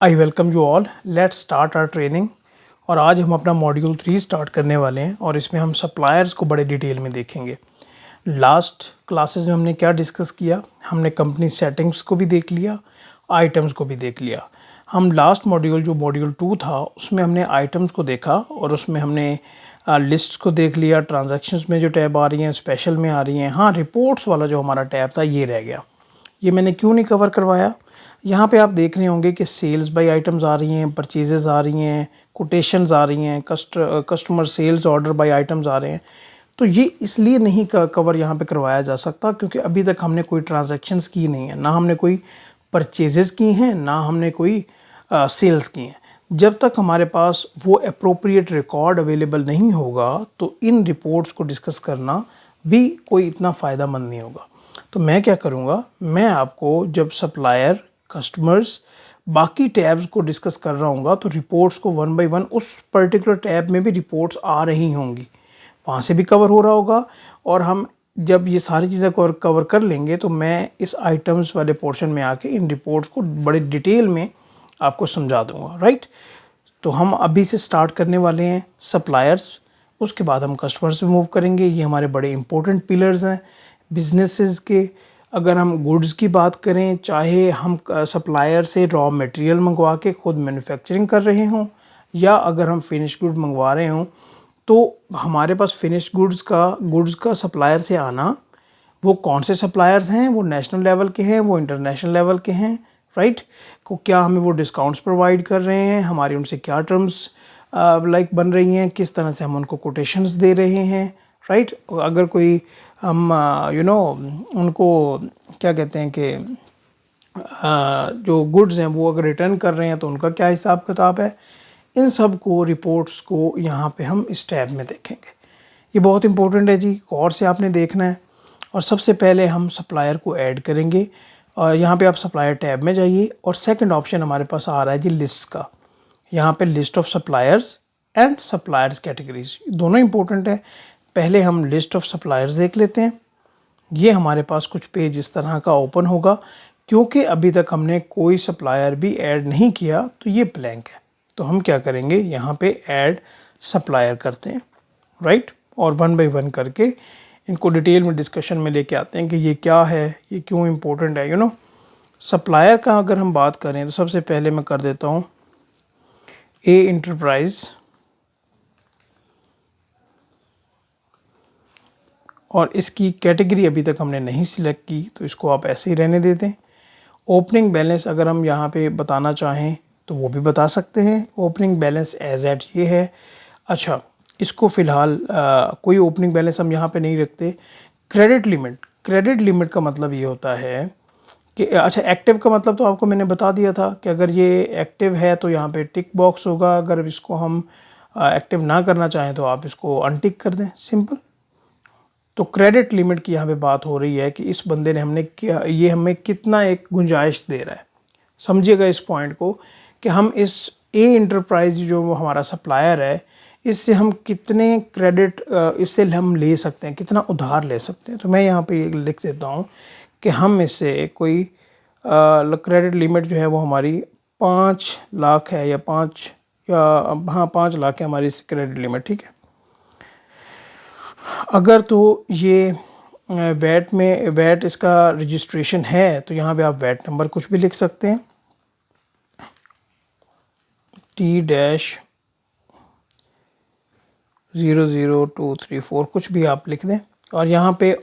I welcome you all. Let's start our training. और आज हम अपना मॉड्यूल 3 स्टार्ट करने वाले हैं और इसमें हम सप्लायर्स को बड़े डिटेल में देखेंगे। लास्ट क्लासेस में हमने क्या डिस्कस किया, हमने कंपनी सेटिंग्स को भी देख लिया, आइटम्स को भी देख लिया। हम लास्ट मॉड्यूल जो मॉड्यूल 2 था उसमें हमने आइटम्स को देखा और उसमें हमने लिस्ट्स को देख लिया। ट्रांजैक्शंस में जो टैब आ रही हैं, स्पेशल में आ रही हैं। हाँ, रिपोर्ट्स वाला जो हमारा टैब था ये रह गया। ये मैंने क्यों नहीं कवर करवाया। यहाँ पे आप देख रहे होंगे कि सेल्स बाय आइटम्स आ रही हैं, परचेजेस आ रही हैं, कोटेशंस आ रही हैं, customer sales order by items आ रहे हैं। तो ये इसलिए नहीं कवर यहाँ पे करवाया जा सकता क्योंकि अभी तक हमने कोई ट्रांजैक्शंस की नहीं है, ना हमने कोई परचेजेस की हैं, ना हमने कोई सेल्स की हैं। जब तक हमारे पास वो अप्रोप्रिएट रिकॉर्ड अवेलेबल नहीं होगा तो इन रिपोर्ट्स को डिस्कस करना भी कोई इतना फ़ायदा मंद नहीं होगा। तो मैं क्या करूँगा, मैं आपको जब सप्लायर, कस्टमर्स, बाकी टैब्स को डिस्कस कर रहा हूँ तो रिपोर्ट्स को वन बाय वन उस पर्टिकुलर टैब में भी रिपोर्ट्स आ रही होंगी, वहाँ से भी कवर हो रहा होगा। और हम जब ये सारी चीज़ें कवर कर लेंगे तो मैं इस आइटम्स वाले पोर्शन में आके इन रिपोर्ट्स को बड़े डिटेल में आपको समझा दूँगा, राइट। तो हम अभी से स्टार्ट करने वाले हैं सप्लायर्स, उसके बाद हम कस्टमर्स पे मूव करेंगे। ये हमारे बड़े इंपॉर्टेंट पिलर्स हैं बिजनेसेस के। अगर हम गुड्स की बात करें, चाहे हम सप्लायर से रॉ मटेरियल मंगवा के खुद मैन्युफैक्चरिंग कर रहे हों या अगर हम फिनिश गुड मंगवा रहे हों, तो हमारे पास फिनिश गुड्स का सप्लायर से आना, वो कौन से सप्लायर्स हैं, वो नेशनल लेवल के हैं, वो इंटरनेशनल लेवल के हैं, राइट। को क्या हमें वो डिस्काउंट्स प्रोवाइड कर रहे हैं, हमारी उनसे क्या टर्म्स बन रही हैं, किस तरह से हम उनको कोटेशंस दे रहे हैं, राइट। अगर कोई हम उनको क्या कहते हैं कि जो गुड्स हैं वो अगर रिटर्न कर रहे हैं तो उनका क्या हिसाब किताब है, इन सब को रिपोर्ट्स को यहाँ पे हम इस टैब में देखेंगे। ये बहुत इंपॉर्टेंट है जी, गौर से आपने देखना है। और सबसे पहले हम सप्लायर को ऐड करेंगे और यहाँ पे आप सप्लायर टैब में जाइए और सेकंड ऑप्शन हमारे पास आ रहा है जी लिस्ट का। यहाँ पे list of suppliers and suppliers categories, दोनों इंपॉर्टेंट है। पहले हम लिस्ट ऑफ सप्लायर्स देख लेते हैं। ये हमारे पास कुछ पेज इस तरह का ओपन होगा, क्योंकि अभी तक हमने कोई सप्लायर भी ऐड नहीं किया तो ये ब्लैंक है। तो हम क्या करेंगे, यहाँ पे ऐड सप्लायर करते हैं, राइट। और वन बाय वन करके इनको डिटेल में डिस्कशन में लेके आते हैं कि ये क्या है, ये क्यों इम्पोर्टेंट है। सप्लायर का अगर हम बात करें तो सबसे पहले मैं कर देता हूँ ए इंटरप्राइज, और इसकी कैटेगरी अभी तक हमने नहीं सिलेक्ट की तो इसको आप ऐसे ही रहने देते हैं। ओपनिंग बैलेंस अगर हम यहाँ पे बताना चाहें तो वो भी बता सकते हैं। ओपनिंग बैलेंस एज एट ये है। अच्छा, इसको फ़िलहाल कोई ओपनिंग बैलेंस हम यहाँ पे नहीं रखते। क्रेडिट लिमिट का मतलब ये होता है कि अच्छा, एक्टिव का मतलब तो आपको मैंने बता दिया था कि अगर ये एक्टिव है तो यहाँ पे टिक बॉक्स होगा, अगर इसको हम एक्टिव ना करना चाहें तो आप इसको अनटिक कर दें, सिंपल। तो क्रेडिट लिमिट की यहाँ पे बात हो रही है कि इस बंदे ने ये हमें कितना एक गुंजाइश दे रहा है। समझिएगा इस पॉइंट को कि हम इस ए इंटरप्राइज जो वो हमारा सप्लायर है, इससे हम कितने क्रेडिट इससे हम ले सकते हैं, कितना उधार ले सकते हैं। तो मैं यहाँ पे लिख देता हूँ कि हम इससे कोई क्रेडिट लिमिट जो है वो हमारी 5 लाख है या 5 लाख है हमारी इस क्रेडिट लिमिट, ठीक है। अगर तो ये वैट इसका रजिस्ट्रेशन है तो यहाँ पे आप वैट नंबर कुछ भी लिख सकते हैं, T-00234 कुछ भी आप लिख दें। और यहाँ पे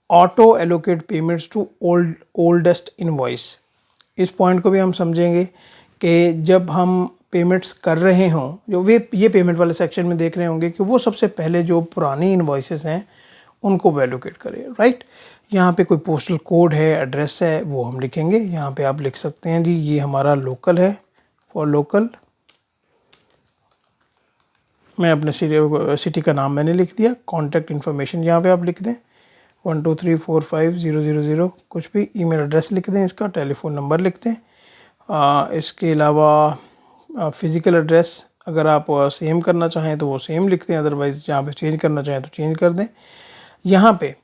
auto allocate payments to oldest invoice, इस पॉइंट को भी हम समझेंगे कि जब हम पेमेंट्स कर रहे हों, जो ये पेमेंट वाले सेक्शन में देख रहे होंगे कि वो सबसे पहले जो पुरानी इनवॉइसेस हैं उनको एलोकेट करें, राइट। यहाँ पे कोई पोस्टल कोड है, एड्रेस है, वो हम लिखेंगे। यहाँ पे आप लिख सकते हैं जी ये हमारा लोकल है, फॉर लोकल। मैं अपने सिटी का नाम मैंने लिख दिया। कॉन्टैक्ट इन्फॉर्मेशन यहाँ पे आप लिख दें 123450000, कुछ भी। ईमेल एड्रेस लिख दें, इसका टेलीफोन नंबर लिख दें। इसके अलावा फ़िज़िकल एड्रेस अगर आप सेम करना चाहें तो वो सेम लिख दें, अदरवाइज़ जहाँ पे चेंज करना चाहें तो चेंज कर दें। यहाँ पे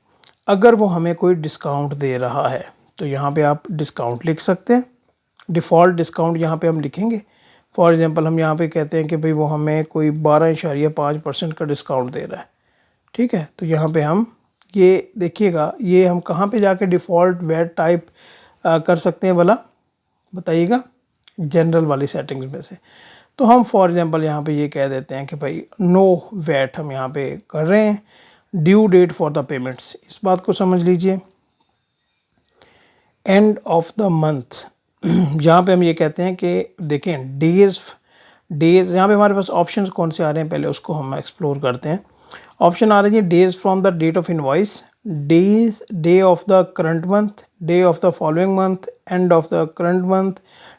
अगर वो हमें कोई डिस्काउंट दे रहा है तो यहाँ पे आप डिस्काउंट लिख सकते हैं, डिफ़ॉल्ट डिस्काउंट यहाँ पे हम लिखेंगे। फॉर एग्ज़ाम्पल हम यहाँ पे कहते हैं कि भाई वो हमें कोई 12.5% का डिस्काउंट दे रहा है, ठीक है। तो यहाँ पे हम ये देखिएगा, ये हम कहाँ पे जाके डिफ़ॉल्ट वैट टाइप कर सकते हैं भला बताइएगा, जनरल वाली सेटिंग्स में से। तो हम फॉर एग्ज़ाम्पल यहाँ पे ये कह देते हैं कि भाई नो वैट हम यहाँ पे कर रहे हैं, due date for the payments, इस बात को समझ लीजिए। एंड ऑफ द मंथ यहाँ पे हम ये कहते हैं कि देखें डेज़ यहाँ पे हमारे पास ऑप्शंस कौन से आ रहे हैं, पहले उसको हम एक्सप्लोर करते हैं। ऑप्शन आ रही है days from the date of invoice, days day of the current month, day of the following month, end of the current month,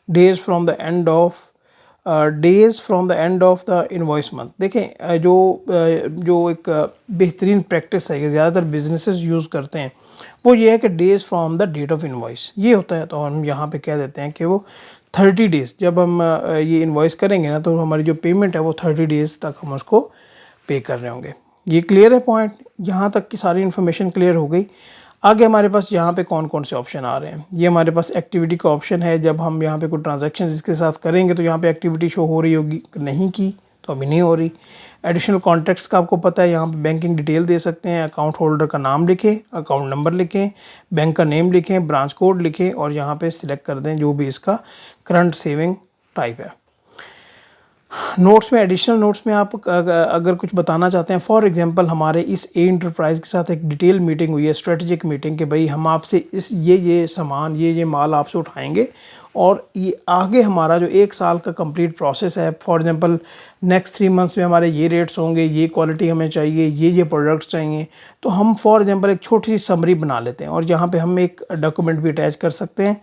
days from the end of days from the end of the invoice month. देखें जो एक बेहतरीन practice है कि ज़्यादातर businesses use करते हैं वो ये है कि days from the date of invoice ये होता है। तो हम यहाँ पे कह देते हैं कि वो 30 डेज़, जब हम ये इनवॉइस करेंगे ना तो हमारी जो पेमेंट है वो 30 डेज़ तक हम उसको पे कर रहे होंगे। ये क्लियर है पॉइंट, यहाँ तक की सारी इन्फॉर्मेशन क्लियर हो गई। आगे हमारे पास यहाँ पे कौन कौन से ऑप्शन आ रहे हैं, ये हमारे पास एक्टिविटी का ऑप्शन है। जब हम यहाँ पे कोई ट्रांजैक्शन इसके साथ करेंगे तो यहाँ पे एक्टिविटी शो हो रही होगी, नहीं की तो अभी नहीं हो रही। एडिशनल कॉन्टैक्ट्स का आपको पता है, यहाँ पे बैंकिंग डिटेल दे सकते हैं, अकाउंट होल्डर का नाम लिखें, अकाउंट नंबर लिखें, बैंक का नेम लिखें, ब्रांच कोड लिखें और यहाँ पे सिलेक्ट कर दें जो भी इसका करंट सेविंग टाइप है। नोट्स में, एडिशनल नोट्स में आप अगर कुछ बताना चाहते हैं, फॉर एग्जांपल हमारे इस ए इंटरप्राइज के साथ एक डिटेल मीटिंग हुई है, स्ट्रेटजिक मीटिंग, कि भाई हम आपसे इस ये सामान ये माल आपसे उठाएंगे और ये आगे हमारा जो 1 साल का कंप्लीट प्रोसेस है, फॉर एग्जांपल नेक्स्ट 3 मंथ्स में हमारे ये रेट्स होंगे, ये क्वालिटी हमें चाहिए, ये प्रोडक्ट्स चाहिए। तो हम फॉर एग्जांपल एक छोटी सी समरी बना लेते हैं और यहाँ पे हम एक डॉक्यूमेंट भी अटैच कर सकते हैं।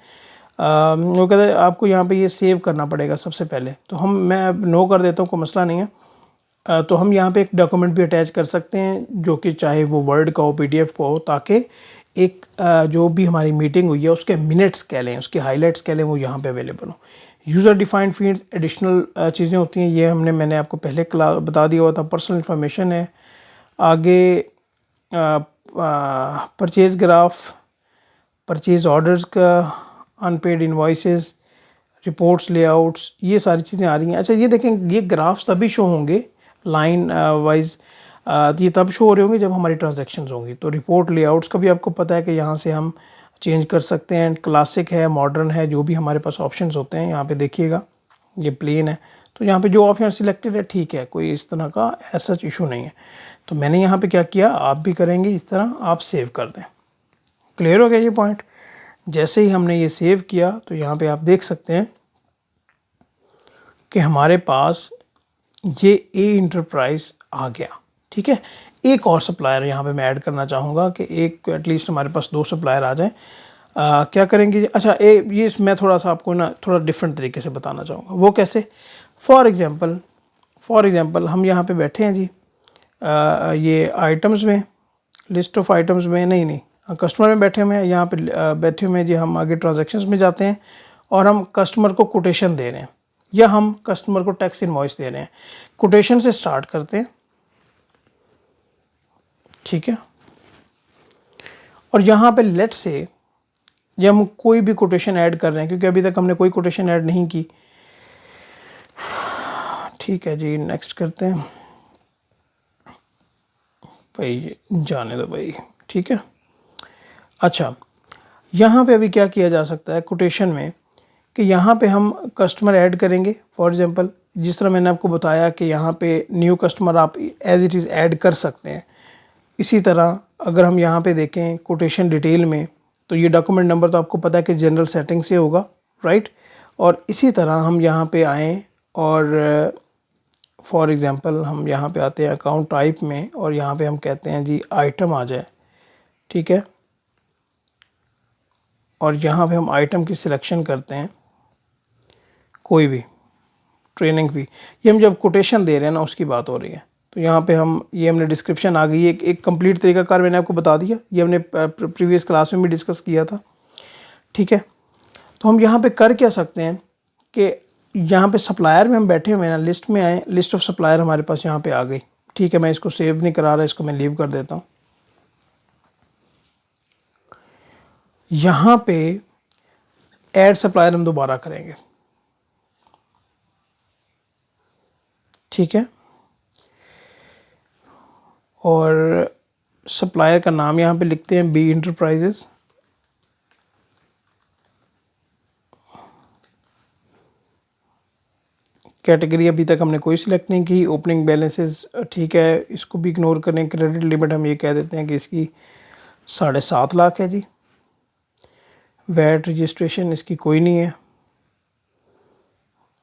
वो कहते हैं आपको यहाँ पे ये सेव करना पड़ेगा सबसे पहले, तो मैं नो कर देता हूँ, कोई मसला नहीं है। तो हम यहाँ पे एक डॉक्यूमेंट भी अटैच कर सकते हैं जो कि चाहे वो वर्ड का हो, PDF का हो, ताकि एक जो भी हमारी मीटिंग हुई है उसके मिनट्स कह लें, उसके हाइलाइट्स कह लें, वो यहाँ पे अवेलेबल हो। यूज़र डिफाइंड फील्ड्स एडिशनल चीज़ें होती हैं, ये मैंने आपको पहले बता दिया हुआ था, पर्सनल इन्फॉर्मेशन है। आगे परचेज़ ग्राफ, परचेज़ ऑर्डर्स का, अनपेड इन्वाइसेस, रिपोर्ट्स, लेआउट्स, ये सारी चीज़ें आ रही हैं। अच्छा ये देखें, ये ग्राफ्स तभी शो होंगे लाइन वाइज, ये तब शो हो रहे होंगे जब हमारी ट्रांजैक्शंस होंगी। तो रिपोर्ट लेआउट्स का भी आपको पता है कि यहाँ से हम चेंज कर सकते हैं, क्लासिक है, मॉडर्न है, जो भी हमारे पास ऑप्शंस होते हैं। यहाँ पे देखिएगा ये प्लेन है, तो यहाँ पे जो ऑप्शन सिलेक्टेड है ठीक है, कोई इस तरह का ऐसा इशू नहीं है। तो मैंने यहाँ पे क्या किया, आप भी करेंगे इस तरह, आप सेव कर दें। क्लियर हो गया ये पॉइंट। जैसे ही हमने ये सेव किया तो यहाँ पे आप देख सकते हैं कि हमारे पास ये ए इंटरप्राइज आ गया, ठीक है। एक और सप्लायर यहाँ पे मैं ऐड करना चाहूँगा कि एक एटलीस्ट हमारे पास 2 सप्लायर आ जाएं। क्या करेंगे, अच्छा ये मैं थोड़ा सा आपको ना थोड़ा डिफरेंट तरीके से बताना चाहूँगा। वो कैसे, फॉर एग्ज़ाम्पल हम यहाँ पे बैठे हैं जी, ये आइटम्स में, लिस्ट ऑफ आइटम्स में, नहीं कस्टमर में बैठे हुए हैं, यहाँ पे बैठे हुए हैं जी। हम आगे ट्रांजैक्शंस में जाते हैं और हम कस्टमर को कोटेशन दे रहे हैं या हम कस्टमर को टैक्स इनवॉइस दे रहे हैं। कोटेशन से स्टार्ट करते हैं, ठीक है। और यहाँ पे लेट से जब हम कोई भी कोटेशन ऐड कर रहे हैं, क्योंकि अभी तक हमने कोई कोटेशन ऐड नहीं की, ठीक है जी, नेक्स्ट करते हैं भाई, जाने दो भाई, ठीक है। अच्छा यहाँ पे अभी क्या किया जा सकता है कोटेशन में, कि यहाँ पे हम कस्टमर ऐड करेंगे। फॉर एग्जांपल जिस तरह मैंने आपको बताया कि यहाँ पे न्यू कस्टमर आप एज इट इज़ ऐड कर सकते हैं। इसी तरह अगर हम यहाँ पे देखें कोटेशन डिटेल में, तो ये डॉक्यूमेंट नंबर तो आपको पता है कि जनरल सेटिंग से होगा, राइट। और इसी तरह हम यहाँ पे आएँ और फॉर एग्ज़ाम्पल हम यहाँ पे आते हैं अकाउंट टाइप में और यहाँ पे हम कहते हैं जी आइटम आ जाए, ठीक है। और यहाँ पे हम आइटम की सिलेक्शन करते हैं, कोई भी ट्रेनिंग भी, ये हम जब कोटेशन दे रहे हैं ना उसकी बात हो रही है। तो यहाँ पे हम ये हमने डिस्क्रिप्शन आ गई, एक कंप्लीट तरीकाकार मैंने आपको बता दिया, ये हमने प्रीवियस क्लास में भी डिस्कस किया था, ठीक है। तो हम यहाँ पे कर क्या सकते हैं कि यहाँ पे सप्लायर में हम बैठे हुए हैं ना, लिस्ट में आए, लिस्ट ऑफ सप्लायर हमारे पास यहाँ पे आ गई, ठीक है। मैं इसको सेव नहीं करा रहा, इसको मैं लीव कर देता हूँ। यहाँ पे ऐड सप्लायर हम दोबारा करेंगे, ठीक है। और सप्लायर का नाम यहाँ पे लिखते हैं बी इंटरप्राइजेज। कैटेगरी अभी तक हमने कोई सिलेक्ट नहीं की। ओपनिंग बैलेंसेस ठीक है, इसको भी इग्नोर करें। क्रेडिट लिमिट हम ये कह देते हैं कि इसकी 7.5 लाख है जी। वैट रजिस्ट्रेशन इसकी कोई नहीं है।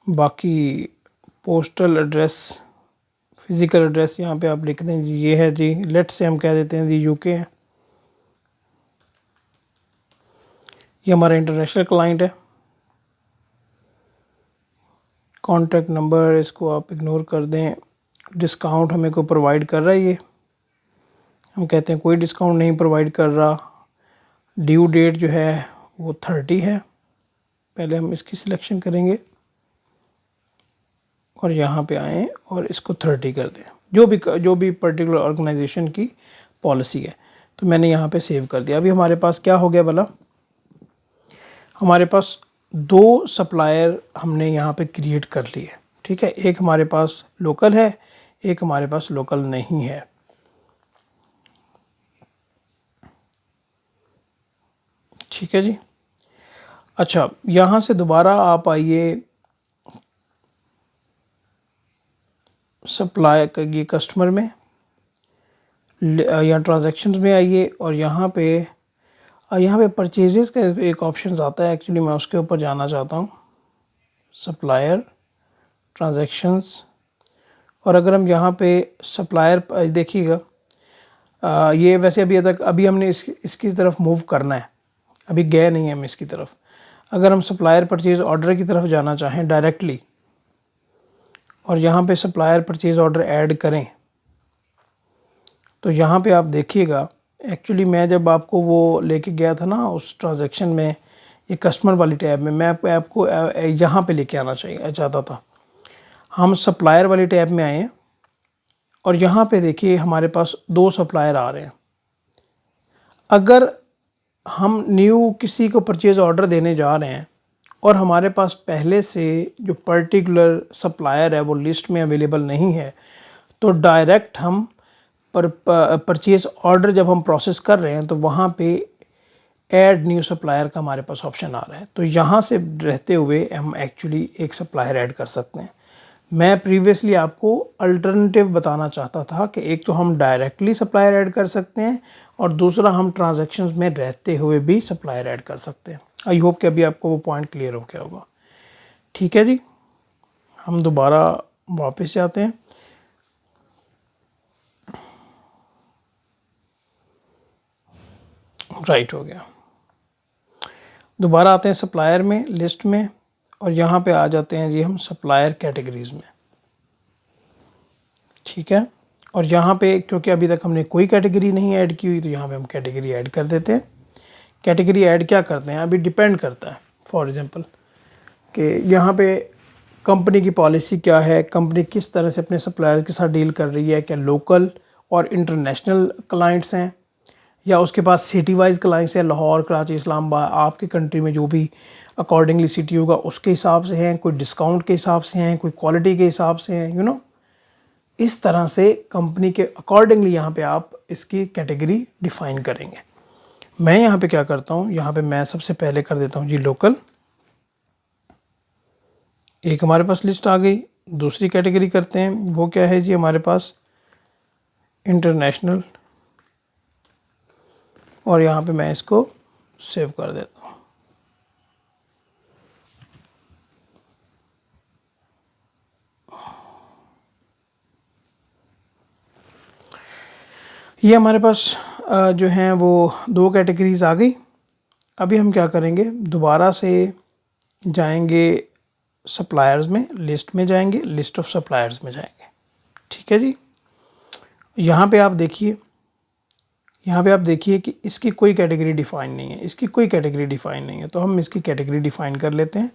बाकी पोस्टल एड्रेस, फिज़िकल एड्रेस यहाँ पे आप लिख दें जी, ये है जी। लेट से हम कह देते हैं जी यूके है। ये हमारा इंटरनेशनल क्लाइंट है। कॉन्टैक्ट नंबर इसको आप इग्नोर कर दें। डिस्काउंट हमें को प्रोवाइड कर रहा है ये, हम कहते हैं कोई डिस्काउंट नहीं प्रोवाइड कर रहा। ड्यू डेट जो है वो 30 है। पहले हम इसकी सिलेक्शन करेंगे और यहाँ पे आएँ और इसको 30 कर दें, जो भी पर्टिकुलर ऑर्गेनाइजेशन की पॉलिसी है। तो मैंने यहाँ पे सेव कर दिया। अभी हमारे पास क्या हो गया भला, हमारे पास 2 सप्लायर हमने यहाँ पे क्रिएट कर लिए, ठीक है। एक हमारे पास लोकल है, एक हमारे पास लोकल नहीं है। ठीक है जी। अच्छा, यहाँ से दोबारा आप आइए सप्लाई ये कस्टमर में या ट्रांजैक्शंस में आइए और यहाँ पे परचेजेस का एक ऑप्शन आता है। एक्चुअली मैं उसके ऊपर जाना चाहता हूँ, सप्लायर ट्रांजैक्शंस। और अगर हम यहाँ पे सप्लायर देखिएगा, ये वैसे अभी हमने इसकी तरफ मूव करना है, अभी गए नहीं हम इसकी तरफ। अगर हम सप्लायर परचेज़ ऑर्डर की तरफ जाना चाहें डायरेक्टली और यहाँ पे सप्लायर परचेज़ ऑर्डर ऐड करें, तो यहाँ पे आप देखिएगा, एक्चुअली मैं जब आपको वो लेके गया था ना उस ट्रांजैक्शन में, ये कस्टमर वाली टैब में, मैं आपको यहाँ पे लेके आना चाहता था। हम सप्लायर वाली टैब में आए हैं और यहाँ पे देखिए हमारे पास 2 सप्लायर आ रहे हैं। अगर हम न्यू किसी को परचेज़ ऑर्डर देने जा रहे हैं और हमारे पास पहले से जो पर्टिकुलर सप्लायर है वो लिस्ट में अवेलेबल नहीं है, तो डायरेक्ट हम परचेज़ ऑर्डर जब हम प्रोसेस कर रहे हैं तो वहाँ पे ऐड न्यू सप्लायर का हमारे पास ऑप्शन आ रहा है। तो यहाँ से रहते हुए हम एक्चुअली एक सप्लायर ऐड कर सकते हैं। मैं प्रीवियसली आपको अल्टरनेटिव बताना चाहता था कि एक तो हम डायरेक्टली सप्लायर ऐड कर सकते हैं और दूसरा हम ट्रांजैक्शंस में रहते हुए भी सप्लायर ऐड कर सकते हैं। आई होप कि अभी आपको वो पॉइंट क्लियर हो गया होगा। ठीक है जी, हम दोबारा वापस जाते हैं। राइट हो गया। दोबारा आते हैं सप्लायर में, लिस्ट में, और यहाँ पे आ जाते हैं जी हम सप्लायर कैटेगरीज़ में। ठीक है, और यहाँ पे क्योंकि अभी तक हमने कोई कैटेगरी नहीं ऐड की हुई, तो यहाँ पे हम कैटेगरी ऐड कर देते हैं। कैटेगरी ऐड क्या करते हैं, अभी डिपेंड करता है। फॉर एग्जांपल कि यहाँ पे कंपनी की पॉलिसी क्या है, कंपनी किस तरह से अपने सप्लायर्स के साथ डील कर रही है, क्या लोकल और इंटरनेशनल क्लाइंट्स हैं या उसके पास सिटी वाइज क्लाइंट्स हैं, लाहौर, कराची, इस्लामाबाद, आपकी कंट्री में जो भी अकॉर्डिंगली सिटी होगा उसके हिसाब से हैं, कोई डिस्काउंट के हिसाब से हैं, कोई क्वालिटी के हिसाब से हैं, इस तरह से कंपनी के अकॉर्डिंगली यहाँ पे आप इसकी कैटेगरी डिफ़ाइन करेंगे। मैं यहाँ पे क्या करता हूँ, यहाँ पे मैं सबसे पहले कर देता हूँ जी लोकल। एक हमारे पास लिस्ट आ गई। दूसरी कैटेगरी करते हैं, वो क्या है जी हमारे पास इंटरनेशनल, और यहाँ पे मैं इसको सेव कर देता हूँ। ये हमारे पास जो हैं वो 2 कैटेगरीज आ गई। अभी हम क्या करेंगे, दोबारा से जाएंगे सप्लायर्स में, लिस्ट में जाएंगे, लिस्ट ऑफ सप्लायर्स में जाएंगे। ठीक है जी, यहाँ पे आप देखिए, कि इसकी कोई कैटेगरी डिफ़ाइन नहीं है, इसकी कोई कैटेगरी डिफ़ाइन नहीं है। तो हम इसकी कैटेगरी डिफ़ाइन कर लेते हैं।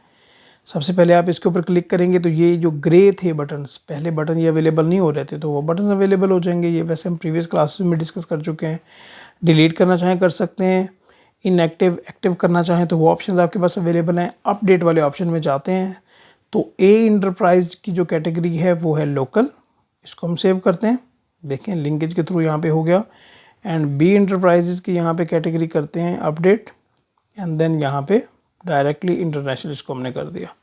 सबसे पहले आप इसके ऊपर क्लिक करेंगे तो ये जो ग्रे थे बटन्स, पहले बटन ये अवेलेबल नहीं हो रहे थे, तो वो बटन अवेलेबल हो जाएंगे। ये वैसे हम प्रीवियस क्लासेस में डिस्कस कर चुके हैं। डिलीट करना चाहें कर सकते हैं, इनएक्टिव एक्टिव करना चाहें तो वो ऑप्शन आपके पास अवेलेबल हैं। अपडेट वाले ऑप्शन में जाते हैं तो ए इंटरप्राइज की जो कैटेगरी है वो है लोकल, इसको हम सेव करते हैं। देखें लिंकेज के थ्रू यहाँ पे हो गया। एंड बी इंटरप्राइजेज़ की यहाँ पे कैटेगरी करते हैं अपडेट, एंड देन यहाँ पे डायरेक्टली इंटरनेशनल इसको हमने कर दिया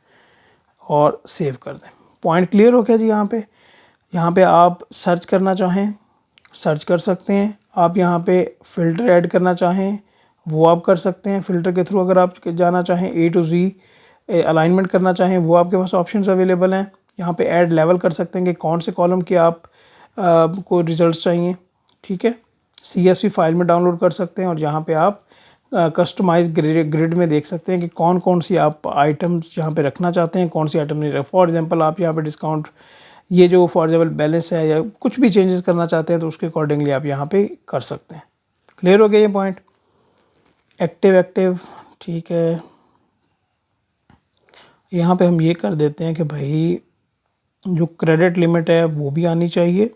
और सेव कर दें। पॉइंट क्लियर हो गया जी। यहाँ पे आप सर्च करना चाहें सर्च कर सकते हैं। आप यहाँ पे फ़िल्टर ऐड करना चाहें वो आप कर सकते हैं फ़िल्टर के थ्रू। अगर आप जाना चाहें A to Z अलाइनमेंट करना चाहें वो आपके पास ऑप्शंस अवेलेबल हैं। यहाँ पे ऐड लेवल कर सकते हैं कि कौन से कॉलम के आप को रिजल्ट्स चाहिए, ठीक है। CSV फाइल में डाउनलोड कर सकते हैं और यहाँ पे आप कस्टमाइज ग्रिड में देख सकते हैं कि कौन कौन सी आप आइटम्स यहाँ पे रखना चाहते हैं, कौन सी आइटम नहीं रख। फॉर एग्जांपल आप यहाँ पे डिस्काउंट ये जो फॉर एग्जांपल बैलेंस है या कुछ भी चेंजेस करना चाहते हैं तो उसके अकॉर्डिंगली आप यहाँ पे कर सकते हैं। क्लियर हो गया ये पॉइंट। एक्टिव ठीक है। यहाँ पे हम ये कर देते हैं कि भाई जो क्रेडिट लिमिट है वो भी आनी चाहिए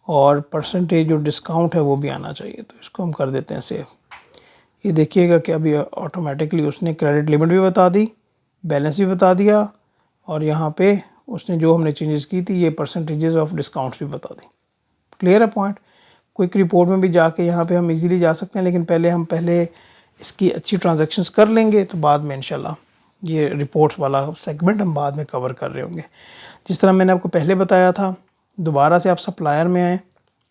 और परसेंटेज जो डिस्काउंट है वो भी आना चाहिए, तो इसको हम कर देते हैं सेव। ये देखिएगा कि अभी ऑटोमेटिकली उसने क्रेडिट लिमिट भी बता दी, बैलेंस भी बता दिया और यहाँ पे उसने जो हमने चेंजेस की थी ये परसेंटेजेस ऑफ डिस्काउंट्स भी बता दी। क्लियर है पॉइंट। क्विक रिपोर्ट में भी जाके यहाँ पे हम इजीली जा सकते हैं, लेकिन पहले इसकी अच्छी ट्रांजैक्शंस कर लेंगे तो बाद में इंशाल्लाह ये रिपोर्ट्स वाला सेगमेंट हम बाद में कवर कर रहे होंगे। जिस तरह मैंने आपको पहले बताया था, दोबारा से आप सप्लायर में आएँ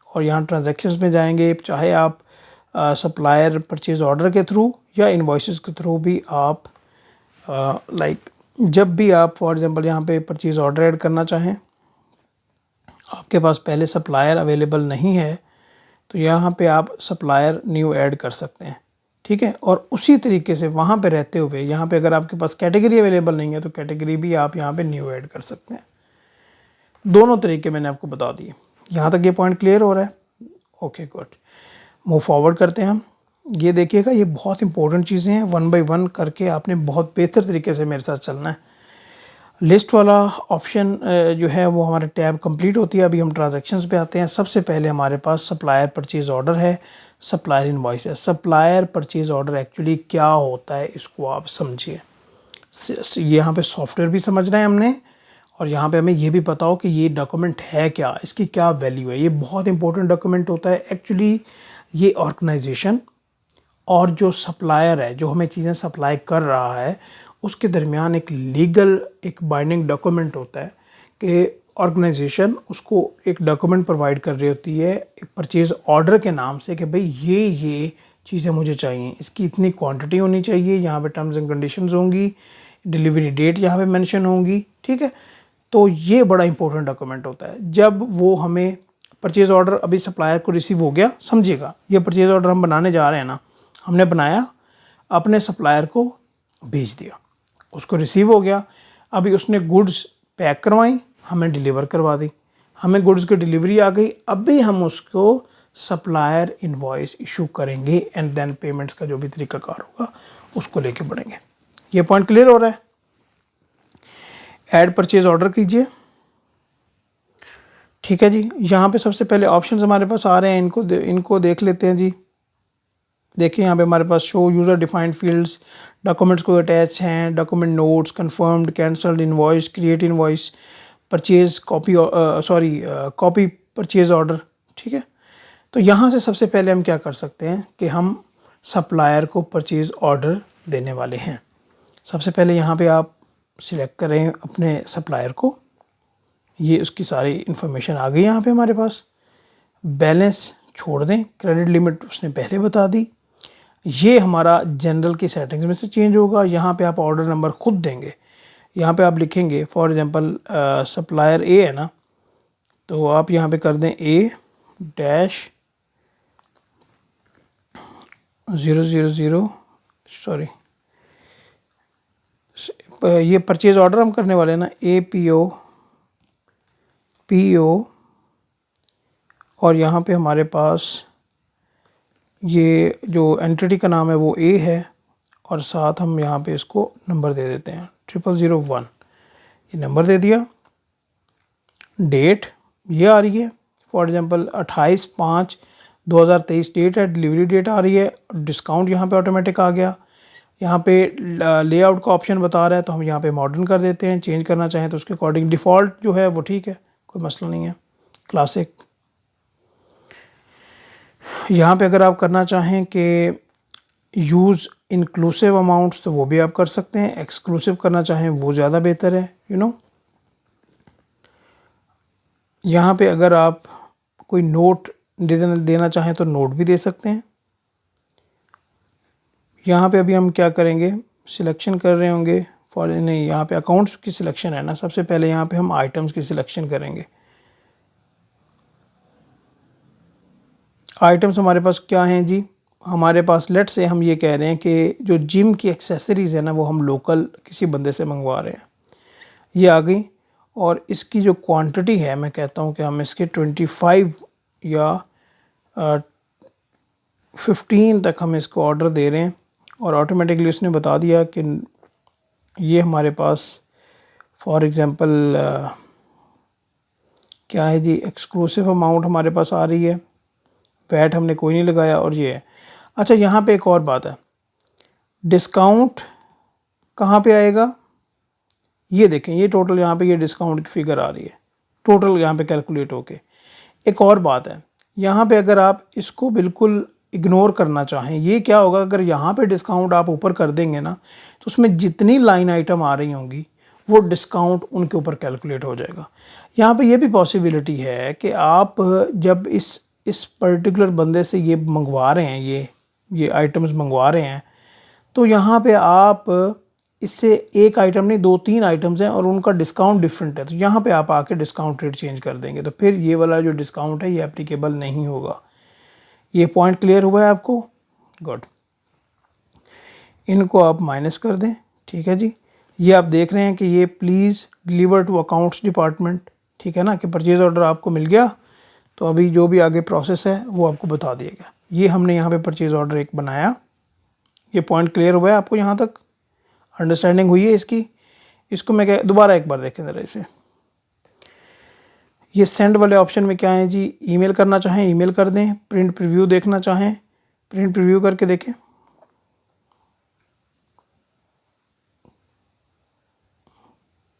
और यहाँ ट्रांजैक्शंस में जाएंगे। चाहे आप सप्लायर परचेज़ ऑर्डर के थ्रू या इनवॉइसेस के थ्रू भी आप लाइक जब भी आप फॉर एग्जांपल यहाँ पे परचेज़ ऑर्डर ऐड करना चाहें, आपके पास पहले सप्लायर अवेलेबल नहीं है तो यहाँ पे आप सप्लायर न्यू ऐड कर सकते हैं, ठीक है। और उसी तरीके से वहाँ पे रहते हुए यहाँ पे अगर आपके पास कैटेगरी अवेलेबल नहीं है तो कैटेगरी भी आप यहाँ पे न्यू ऐड कर सकते हैं। दोनों तरीके मैंने आपको बता दिए। यहाँ तक ये पॉइंट क्लियर हो रहा है? Okay good. मूव फॉरवर्ड करते हैं हम। ये देखिएगा ये बहुत इंपॉर्टेंट चीज़ें हैं, 1 बाय 1 करके आपने बहुत बेहतर तरीके से मेरे साथ चलना है। लिस्ट वाला ऑप्शन जो है वो हमारे टैब कंप्लीट होती है। अभी हम ट्रांजैक्शंस पे आते हैं। सबसे पहले हमारे पास सप्लायर परचेज़ ऑर्डर है, सप्लायर इनवॉइस है। सप्लायर परचेज़ ऑर्डर एक्चुअली क्या होता है इसको आप समझिए। यहाँ पे सॉफ्टवेयर भी समझना है हमने और यहाँ पे हमें ये भी पता हो कि ये डॉक्यूमेंट है क्या, इसकी क्या वैल्यू है। ये बहुत इंपॉर्टेंट डॉक्यूमेंट होता है एक्चुअली। ये ऑर्गेनाइजेशन और जो सप्लायर है जो हमें चीज़ें सप्लाई कर रहा है उसके दरमियान एक लीगल एक बाइंडिंग डॉक्यूमेंट होता है कि ऑर्गेनाइजेशन उसको एक डॉक्यूमेंट प्रोवाइड कर रही होती है एक परचेज़ ऑर्डर के नाम से कि भाई ये चीज़ें मुझे चाहिए, इसकी इतनी क्वांटिटी होनी चाहिए, यहाँ पे टर्म्स एंड कंडीशंस होंगी, डिलीवरी डेट यहाँ पे मेंशन होंगी, ठीक है। तो ये बड़ा इंपॉर्टेंट डॉक्यूमेंट होता है। जब वो हमें परचेज़ ऑर्डर अभी सप्लायर को रिसीव हो गया, समझिएगा ये परचेज़ ऑर्डर हम बनाने जा रहे हैं ना, हमने बनाया, अपने सप्लायर को भेज दिया, उसको रिसीव हो गया। अभी उसने गुड्स पैक करवाई, हमें डिलीवर करवा दी, हमें गुड्स की डिलीवरी आ गई। अभी हम उसको सप्लायर इनवॉइस इशू करेंगे एंड देन पेमेंट्स का जो भी तरीकाकार होगा उसको लेके बढ़ेंगे। ये पॉइंट क्लियर हो रहा है? ऐड परचेज़ ऑर्डर कीजिए, ठीक है जी। यहाँ पे सबसे पहले ऑप्शंस हमारे पास आ रहे हैं, इनको देख लेते हैं जी। देखिए यहाँ पे हमारे पास show user defined fields, documents को अटैच हैं, document notes, confirmed, cancelled, invoice, create invoice, purchase copy purchase order, ठीक है। तो यहाँ से सबसे पहले हम क्या कर सकते हैं कि हम सप्लायर को परचेज़ ऑर्डर देने वाले हैं। सबसे पहले यहाँ पे आप सिलेक्ट करें अपने सप्लायर को, ये उसकी सारी इन्फॉर्मेशन आ गई यहाँ पे हमारे पास। बैलेंस छोड़ दें, क्रेडिट लिमिट उसने पहले बता दी। ये हमारा जनरल की सेटिंग्स में से चेंज होगा। यहाँ पे आप ऑर्डर नंबर खुद देंगे। यहाँ पे आप लिखेंगे फॉर एग्जांपल सप्लायर ए है ना, तो आप यहाँ पे कर दें A-000 सॉरी, ये परचेज़ ऑर्डर हम करने वाले हैं ना, PO और यहाँ पे हमारे पास ये जो एंटिटी का नाम है वो A है और साथ हम यहाँ पे इसको नंबर दे देते हैं 0001, ये नंबर दे दिया। डेट ये आ रही है फॉर एग्जांपल 28/5 2023 डेट है, डिलीवरी डेट आ रही है, डिस्काउंट यहाँ पे ऑटोमेटिक आ गया। यहाँ पे लेआउट का ऑप्शन बता रहा है तो हम यहाँ पे मॉडर्न कर देते हैं, चेंज करना चाहें तो उसके अकॉर्डिंग। डिफ़ॉल्ट जो है वो ठीक है, कोई मसला नहीं है, क्लासिक। यहाँ पे अगर आप करना चाहें कि यूज़ इंक्लूसिव अमाउंट्स तो वो भी आप कर सकते हैं, एक्सक्लूसिव करना चाहें वो ज़्यादा बेहतर है, यू नो। यहाँ पे अगर आप कोई नोट देना चाहें तो नोट भी दे सकते हैं। यहाँ पे अभी हम क्या करेंगे, सिलेक्शन कर रहे होंगे फॉर, नहीं यहाँ पे अकाउंट्स की सिलेक्शन है ना, सबसे पहले यहाँ पे हम आइटम्स की सिलेक्शन करेंगे। आइटम्स हमारे पास क्या हैं जी, हमारे पास लेट से हम ये कह रहे हैं कि जो जिम की एक्सेसरीज़ है ना वो हम लोकल किसी बंदे से मंगवा रहे हैं, ये आ गई। और इसकी जो क्वांटिटी है, मैं कहता हूँ कि हम इसके 25 या 15 तक हम इसको ऑर्डर दे रहे हैं, और ऑटोमेटिकली उसने बता दिया कि ये हमारे पास फॉर एग्ज़ाम्पल क्या है जी, एक्सक्लूसिव अमाउंट हमारे पास आ रही है, वैट हमने कोई नहीं लगाया, और ये है। अच्छा, यहाँ पे एक और बात है, डिस्काउंट कहाँ पे आएगा, ये देखें, ये टोटल यहाँ पे ये डिस्काउंट की फिगर आ रही है, टोटल यहाँ पे कैलकुलेट होके। एक और बात है, यहाँ पे अगर आप इसको बिल्कुल इग्नोर करना चाहें, ये क्या होगा, अगर यहाँ पे डिस्काउंट आप ऊपर कर देंगे ना तो उसमें जितनी लाइन आइटम आ रही होंगी वो डिस्काउंट उनके ऊपर कैलकुलेट हो जाएगा। यहाँ पे ये भी पॉसिबिलिटी है कि आप जब इस पर्टिकुलर बंदे से ये मंगवा रहे हैं, ये आइटम्स मंगवा रहे हैं, तो यहाँ पे आप इससे एक आइटम नहीं 2-3 आइटम्स हैं और उनका डिस्काउंट डिफरेंट है, तो यहाँ पे आप आके डिस्काउंट रेट चेंज कर देंगे, तो फिर ये वाला जो डिस्काउंट है ये एप्लीकेबल नहीं होगा। ये पॉइंट क्लियर हुआ है आपको? गुड। इनको आप माइनस कर दें, ठीक है जी। ये आप देख रहे हैं कि ये please deliver to accounts department, ठीक है ना, कि परचेज़ ऑर्डर आपको मिल गया, तो अभी जो भी आगे प्रोसेस है वो आपको बता दिएगा। ये हमने यहाँ पे परचेज़ ऑर्डर एक बनाया। ये पॉइंट क्लियर हुआ है आपको, यहाँ तक अंडरस्टैंडिंग हुई है इसकी? इसको मैं दोबारा एक बार देखें ज़रा इसे। ये सेंड वाले ऑप्शन में क्या है जी, ईमेल करना चाहें ईमेल कर दें, प्रिंट प्रीव्यू देखना चाहें प्रिंट प्रीव्यू करके देखें।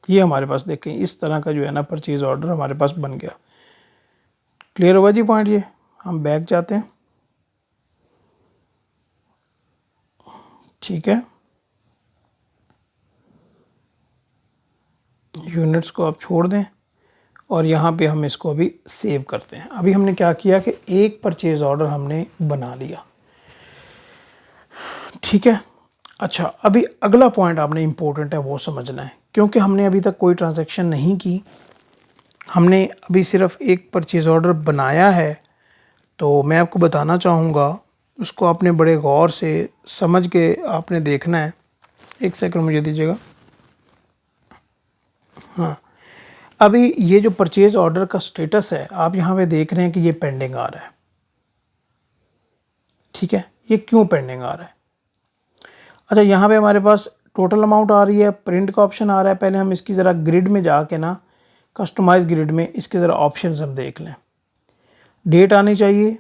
ये हमारे पास देखें इस तरह का जो है ना परचेज ऑर्डर हमारे पास बन गया। क्लियर हुआ जी पॉइंट? ये हम बैक जाते हैं, ठीक है। यूनिट्स को आप छोड़ दें और यहाँ पे हम इसको अभी सेव करते हैं। अभी हमने क्या किया कि एक परचेज ऑर्डर हमने बना लिया, ठीक है। अच्छा, अभी अगला पॉइंट आपने इम्पोर्टेंट है वो समझना है, क्योंकि हमने अभी तक कोई ट्रांजैक्शन नहीं की, हमने अभी सिर्फ एक परचेज ऑर्डर बनाया है। तो मैं आपको बताना चाहूँगा, उसको आपने बड़े गौर से समझ के आपने देखना है। एक सेकंड मुझे दीजिएगा। हाँ, अभी ये जो परचेज ऑर्डर का स्टेटस है आप यहाँ पे देख रहे हैं कि ये पेंडिंग आ रहा है, ठीक है। ये क्यों पेंडिंग आ रहा है? अच्छा, यहाँ पे हमारे पास टोटल अमाउंट आ रही है, प्रिंट का ऑप्शन आ रहा है। पहले हम इसकी ज़रा ग्रिड में जाके ना, कस्टमाइज ग्रिड में इसके ज़रा ऑप्शंस हम देख लें। डेट आनी चाहिए,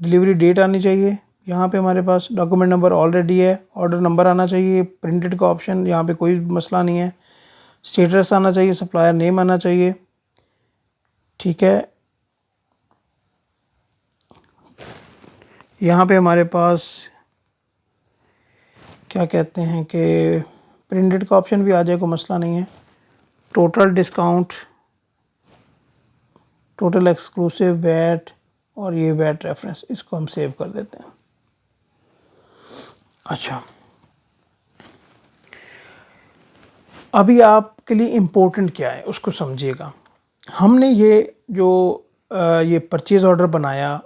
डिलीवरी डेट आनी चाहिए, यहाँ पे हमारे पास डॉक्यूमेंट नंबर ऑलरेडी है, ऑर्डर नंबर आना चाहिए, प्रिंटेड का ऑप्शन यहाँ पे कोई मसला नहीं है, स्टेटस आना चाहिए, सप्लायर नेम आना चाहिए, ठीक है। यहाँ पे हमारे पास क्या कहते हैं कि प्रिंटेड का ऑप्शन भी आ जाए, कोई मसला नहीं है। Total discount, total exclusive, VAT और ये वैट रेफरेंस, इसको हम सेव कर देते हैं। अच्छा, अभी आपके लिए इम्पोर्टेंट क्या है उसको समझिएगा। हमने ये जो ये परचेज़ ऑर्डर बनाया,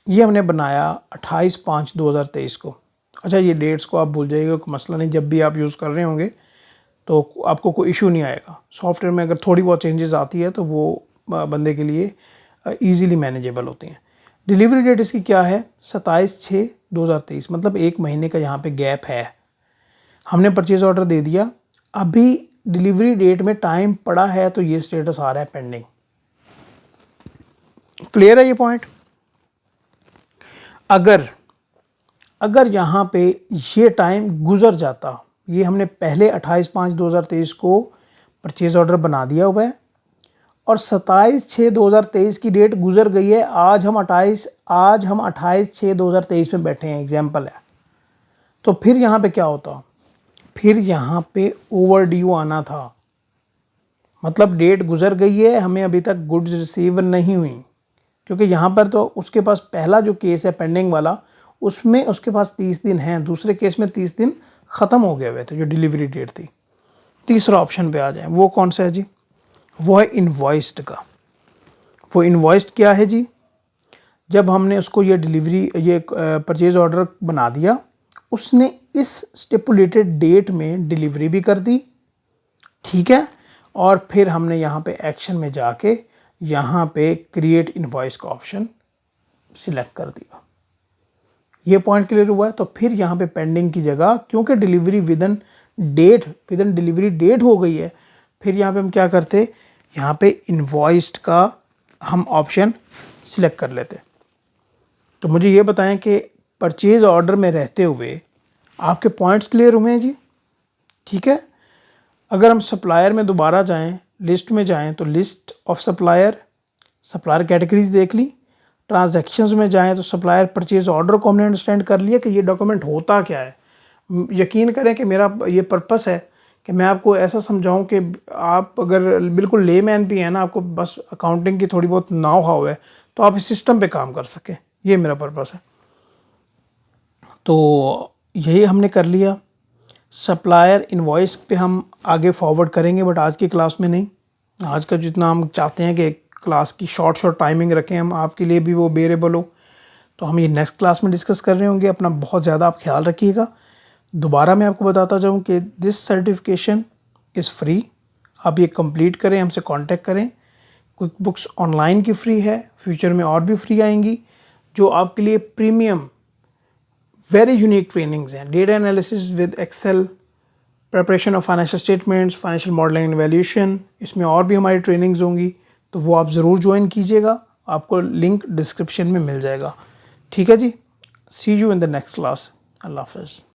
ये हमने बनाया 28/5/2023 को। अच्छा, ये डेट्स को आप भूल जाइएगा, कोई मसला नहीं, जब भी आप यूज़ कर रहे होंगे तो आपको कोई इशू नहीं आएगा। सॉफ्टवेयर में अगर थोड़ी बहुत चेंजेस आती है तो वो बंदे के लिए ईज़िली मैनेजेबल होती हैं। डिलीवरी डेट इसकी क्या है? 27/6/2023, मतलब 1 महीने का यहाँ पे गैप है। हमने परचेज़ ऑर्डर दे दिया, अभी डिलीवरी डेट में टाइम पड़ा है तो ये स्टेटस आ रहा है पेंडिंग। क्लियर है ये पॉइंट? अगर यहाँ पे ये टाइम गुजर जाता, ये हमने पहले 28/5/2023 को परचेज ऑर्डर बना दिया हुआ है और 27/6/2023 की डेट गुजर गई है। आज हम 28/6/2023 में बैठे हैं, एग्जाम्पल है। तो फिर यहाँ पे क्या होता, फिर यहाँ पे ओवर ड्यू आना था, मतलब डेट गुजर गई है, हमें अभी तक गुड्स रिसीव नहीं हुई, क्योंकि यहाँ पर तो उसके पास पहला जो केस है पेंडिंग वाला, उसमें उसके पास 30 दिन हैं, दूसरे केस में 30 दिन ख़त्म हो गए हुए थे जो डिलीवरी डेट थी। तीसरा ऑप्शन पे आ जाए, वो कौन सा है जी? वो है इनवॉइस्ड का। वो इनवॉइस्ड क्या है जी? जब हमने उसको ये परचेज ऑर्डर बना दिया, उसने इस स्टिपुलेटेड डेट में डिलीवरी भी कर दी, ठीक है, और फिर हमने यहाँ पे एक्शन में जाके यहाँ पे क्रिएट इनवॉइस का ऑप्शन सिलेक्ट कर दिया। ये पॉइंट क्लियर हुआ है। तो फिर यहाँ पे पेंडिंग की जगह, क्योंकि डिलीवरी विदन डिलीवरी डेट हो गई है, फिर यहाँ पे हम क्या करते, यहाँ पे इनवॉइस्ड का हम ऑप्शन सिलेक्ट कर लेते। तो मुझे ये बताएं कि परचेज ऑर्डर में रहते हुए आपके पॉइंट्स क्लियर हुए हैं जी? ठीक है। अगर हम सप्लायर में दोबारा जाएं, लिस्ट में जाएं, तो लिस्ट ऑफ सप्लायर कैटेगरीज देख ली। ट्रांजैक्शंस में जाएं तो सप्लायर परचेज ऑर्डर को हमने अंडरस्टैंड कर लिया कि ये डॉक्यूमेंट होता क्या है। यकीन करें कि मेरा ये पर्पस है कि मैं आपको ऐसा समझाऊं कि आप अगर बिल्कुल लेमैन भी हैं ना, आपको बस अकाउंटिंग की थोड़ी बहुत नाव हाव है, तो आप इस सिस्टम पे काम कर सकें, ये मेरा पर्पस है। तो यही हमने कर लिया। सप्लायर इनवॉइस पे हम आगे फॉरवर्ड करेंगे, बट आज की क्लास में नहीं। आज का जितना हम चाहते हैं कि क्लास की शॉर्ट टाइमिंग रखें हम, आपके लिए भी वो बेरेबल हो, तो हम ये नेक्स्ट क्लास में डिस्कस कर रहे होंगे। अपना बहुत ज़्यादा आप ख्याल रखिएगा। दोबारा मैं आपको बताता जाऊँ कि दिस सर्टिफिकेशन इज़ फ्री। आप ये कंप्लीट करें, हमसे कांटेक्ट करें। क्विक बुक्स ऑनलाइन की फ्री है, फ्यूचर में और भी फ्री आएंगी, जो आपके लिए प्रीमियम वेरी यूनिक ट्रेनिंग्स हैं। Data analysis with Excel, preparation of financial statements, financial modelling and valuation, इसमें और भी हमारी ट्रेनिंग्स होंगी, तो वो आप ज़रूर ज्वाइन कीजिएगा। आपको लिंक डिस्क्रिप्शन में मिल जाएगा। ठीक है जी। See you in the next class. अल्लाह हाफ़िज़।